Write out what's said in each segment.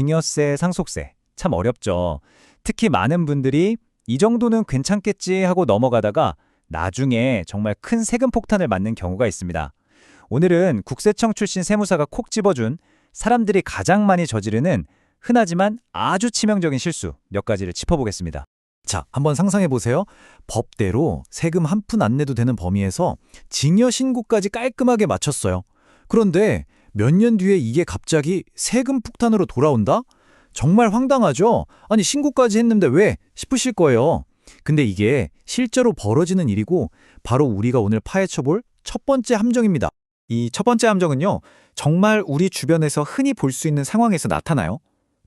증여세, 상속세. 참 어렵죠. 특히 많은 분들이 이 정도는 괜찮겠지 하고 넘어가다가 나중에 정말 큰 세금 폭탄을 맞는 경우가 있습니다. 오늘은 국세청 출신 세무사가 콕 집어준 사람들이 가장 많이 저지르는 흔하지만 아주 치명적인 실수 몇 가지를 짚어보겠습니다. 자, 한번 상상해 보세요. 법대로 세금 한 푼 안 내도 되는 범위에서 증여 신고까지 깔끔하게 마쳤어요. 그런데 몇 년 뒤에 이게 갑자기 세금 폭탄으로 돌아온다? 정말 황당하죠? 아니, 신고까지 했는데 왜? 싶으실 거예요. 근데 이게 실제로 벌어지는 일이고 바로 우리가 오늘 파헤쳐볼 첫 번째 함정입니다. 이 첫 번째 함정은요, 정말 우리 주변에서 흔히 볼 수 있는 상황에서 나타나요.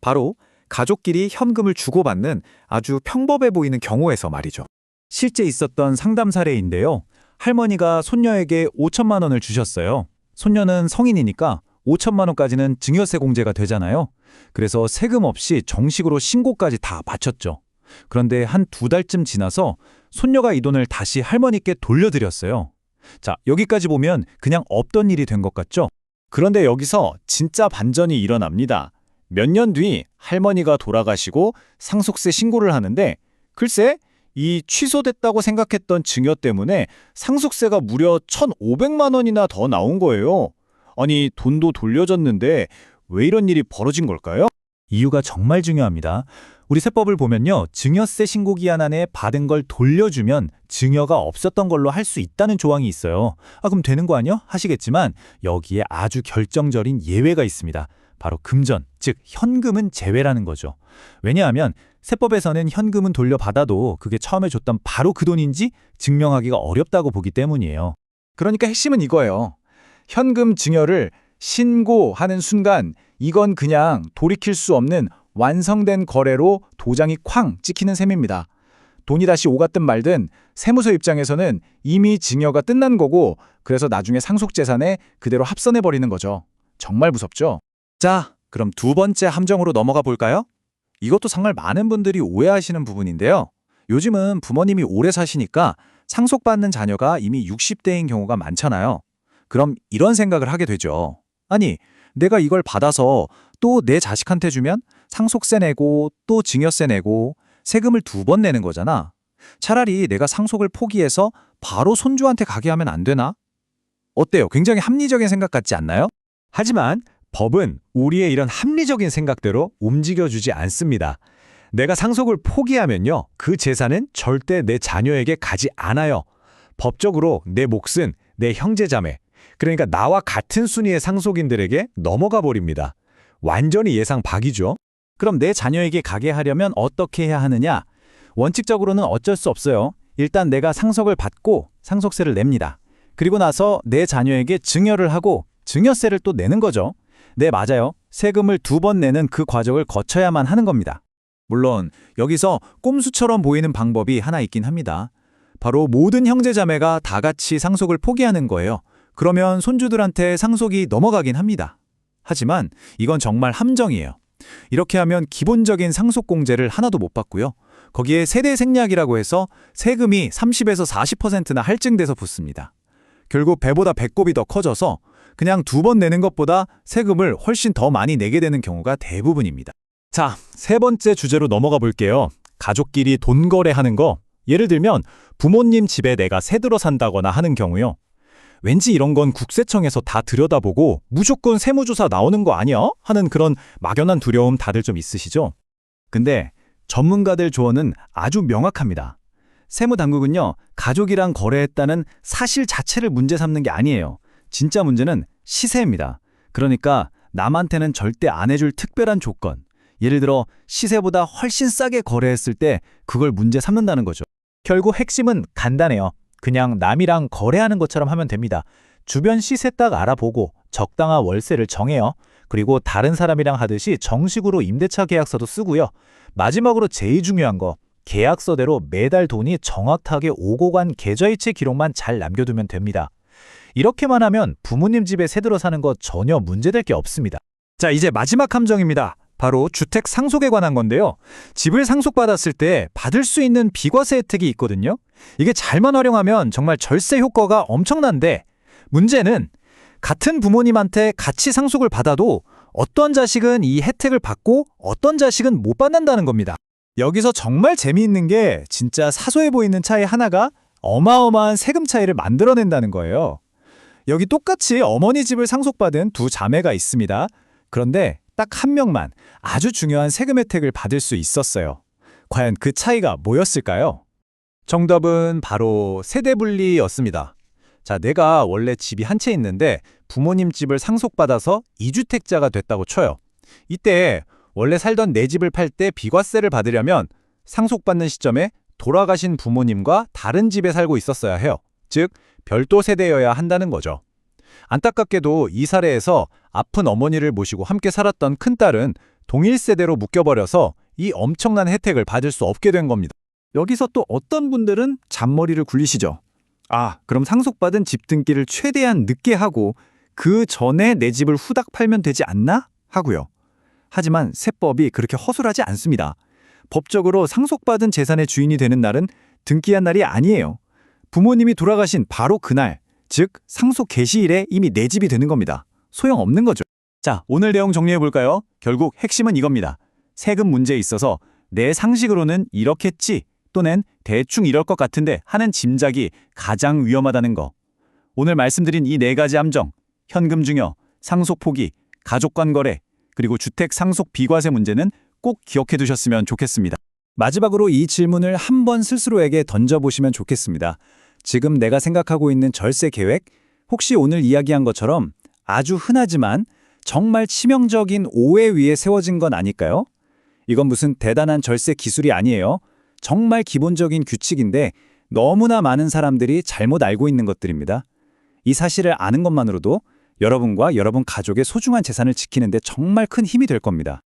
바로 가족끼리 현금을 주고받는 아주 평범해 보이는 경우에서 말이죠. 실제 있었던 상담 사례인데요. 할머니가 손녀에게 5천만 원을 주셨어요. 손녀는 성인이니까 5천만 원까지는 증여세 공제가 되잖아요. 그래서 세금 없이 정식으로 신고까지 다 마쳤죠. 그런데 한 2달쯤 지나서 손녀가 이 돈을 다시 할머니께 돌려드렸어요. 자, 여기까지 보면 그냥 없던 일이 된 것 같죠? 그런데 여기서 진짜 반전이 일어납니다. 몇 년 뒤 할머니가 돌아가시고 상속세 신고를 하는데 글쎄 이 취소됐다고 생각했던 증여 때문에 상속세가 무려 1,500만 원이나 더 나온 거예요. 아니 돈도 돌려줬는데 왜 이런 일이 벌어진 걸까요? 이유가 정말 중요합니다. 우리 세법을 보면요. 증여세 신고 기한 안에 받은 걸 돌려주면 증여가 없었던 걸로 할 수 있다는 조항이 있어요. 그럼 되는 거 아니야? 하시겠지만 여기에 아주 결정적인 예외가 있습니다. 바로 금전, 즉 현금은 제외라는 거죠. 왜냐하면 세법에서는 현금은 돌려받아도 그게 처음에 줬던 바로 그 돈인지 증명하기가 어렵다고 보기 때문이에요. 그러니까 핵심은 이거예요. 현금 증여를 신고하는 순간 이건 그냥 돌이킬 수 없는 완성된 거래로 도장이 쾅 찍히는 셈입니다. 돈이 다시 오갔든 말든 세무서 입장에서는 이미 증여가 끝난 거고 그래서 나중에 상속재산에 그대로 합산해버리는 거죠. 정말 무섭죠? 자, 그럼 두 번째 함정으로 넘어가 볼까요? 이것도 정말 많은 분들이 오해하시는 부분인데요. 요즘은 부모님이 오래 사시니까 상속받는 자녀가 이미 60대인 경우가 많잖아요. 그럼 이런 생각을 하게 되죠. 아니, 내가 이걸 받아서 또 내 자식한테 주면 상속세 내고 또 증여세 내고 세금을 2번 내는 거잖아. 차라리 내가 상속을 포기해서 바로 손주한테 가게 하면 안 되나? 어때요? 굉장히 합리적인 생각 같지 않나요? 하지만 법은 우리의 이런 합리적인 생각대로 움직여주지 않습니다. 내가 상속을 포기하면요. 그 재산은 절대 내 자녀에게 가지 않아요. 법적으로 내 몫은 내 형제자매, 그러니까 나와 같은 순위의 상속인들에게 넘어가 버립니다. 완전히 예상 밖이죠. 그럼 내 자녀에게 가게 하려면 어떻게 해야 하느냐? 원칙적으로는 어쩔 수 없어요. 일단 내가 상속을 받고 상속세를 냅니다. 그리고 나서 내 자녀에게 증여를 하고 증여세를 또 내는 거죠. 네, 맞아요. 세금을 2번 내는 그 과정을 거쳐야만 하는 겁니다. 물론 여기서 꼼수처럼 보이는 방법이 하나 있긴 합니다. 바로 모든 형제자매가 다 같이 상속을 포기하는 거예요. 그러면 손주들한테 상속이 넘어가긴 합니다. 하지만 이건 정말 함정이에요. 이렇게 하면 기본적인 상속공제를 하나도 못 받고요. 거기에 세대 생략이라고 해서 세금이 30에서 40%나 할증돼서 붙습니다. 결국 배보다 배꼽이 더 커져서 그냥 2번 내는 것보다 세금을 훨씬 더 많이 내게 되는 경우가 대부분입니다. 자, 세 번째 주제로 넘어가 볼게요. 가족끼리 돈 거래하는 거. 예를 들면 부모님 집에 내가 새 들어 산다거나 하는 경우요. 왠지 이런 건 국세청에서 다 들여다보고 무조건 세무조사 나오는 거 아니야? 하는 그런 막연한 두려움 다들 좀 있으시죠? 근데 전문가들 조언은 아주 명확합니다. 세무당국은요, 가족이랑 거래했다는 사실 자체를 문제 삼는 게 아니에요. 진짜 문제는 시세입니다. 그러니까 남한테는 절대 안 해줄 특별한 조건. 예를 들어 시세보다 훨씬 싸게 거래했을 때 그걸 문제 삼는다는 거죠. 결국 핵심은 간단해요. 그냥 남이랑 거래하는 것처럼 하면 됩니다. 주변 시세 딱 알아보고 적당한 월세를 정해요. 그리고 다른 사람이랑 하듯이 정식으로 임대차 계약서도 쓰고요. 마지막으로 제일 중요한 거, 계약서대로 매달 돈이 정확하게 오고 간 계좌이체 기록만 잘 남겨두면 됩니다. 이렇게만 하면 부모님 집에 새 들어 사는 거 전혀 문제될 게 없습니다. 자, 이제 마지막 함정입니다. 바로 주택 상속에 관한 건데요. 집을 상속받았을 때 받을 수 있는 비과세 혜택이 있거든요. 이게 잘만 활용하면 정말 절세 효과가 엄청난데 문제는 같은 부모님한테 같이 상속을 받아도 어떤 자식은 이 혜택을 받고 어떤 자식은 못 받는다는 겁니다. 여기서 정말 재미있는 게 진짜 사소해 보이는 차이 하나가 어마어마한 세금 차이를 만들어낸다는 거예요. 여기 똑같이 어머니 집을 상속받은 두 자매가 있습니다. 그런데 딱 한 명만 아주 중요한 세금 혜택을 받을 수 있었어요. 과연 그 차이가 뭐였을까요? 정답은 바로 세대분리였습니다. 자, 내가 원래 집이 한 채 있는데 부모님 집을 상속받아서 2주택자가 됐다고 쳐요. 이때 원래 살던 내 집을 팔 때 비과세를 받으려면 상속받는 시점에 돌아가신 부모님과 다른 집에 살고 있었어야 해요. 즉, 별도 세대여야 한다는 거죠. 안타깝게도 이 사례에서 아픈 어머니를 모시고 함께 살았던 큰딸은 동일 세대로 묶여버려서 이 엄청난 혜택을 받을 수 없게 된 겁니다. 여기서 또 어떤 분들은 잔머리를 굴리시죠. 아, 그럼 상속받은 집 등기를 최대한 늦게 하고 그 전에 내 집을 후딱 팔면 되지 않나? 하고요. 하지만 세법이 그렇게 허술하지 않습니다. 법적으로 상속받은 재산의 주인이 되는 날은 등기한 날이 아니에요. 부모님이 돌아가신 바로 그날, 즉 상속 개시일에 이미 내 집이 되는 겁니다. 소용없는 거죠. 자, 오늘 내용 정리해볼까요? 결국 핵심은 이겁니다. 세금 문제에 있어서 내 상식으로는 이렇겠지 또는 대충 이럴 것 같은데 하는 짐작이 가장 위험하다는 거. 오늘 말씀드린 이 네 가지 함정, 현금 증여, 상속 포기, 가족 간 거래, 그리고 주택 상속 비과세 문제는 꼭 기억해 두셨으면 좋겠습니다. 마지막으로 이 질문을 한번 스스로에게 던져보시면 좋겠습니다. 지금 내가 생각하고 있는 절세 계획, 혹시 오늘 이야기한 것처럼 아주 흔하지만 정말 치명적인 오해 위에 세워진 건 아닐까요? 이건 무슨 대단한 절세 기술이 아니에요. 정말 기본적인 규칙인데 너무나 많은 사람들이 잘못 알고 있는 것들입니다. 이 사실을 아는 것만으로도 여러분과 여러분 가족의 소중한 재산을 지키는 데 정말 큰 힘이 될 겁니다.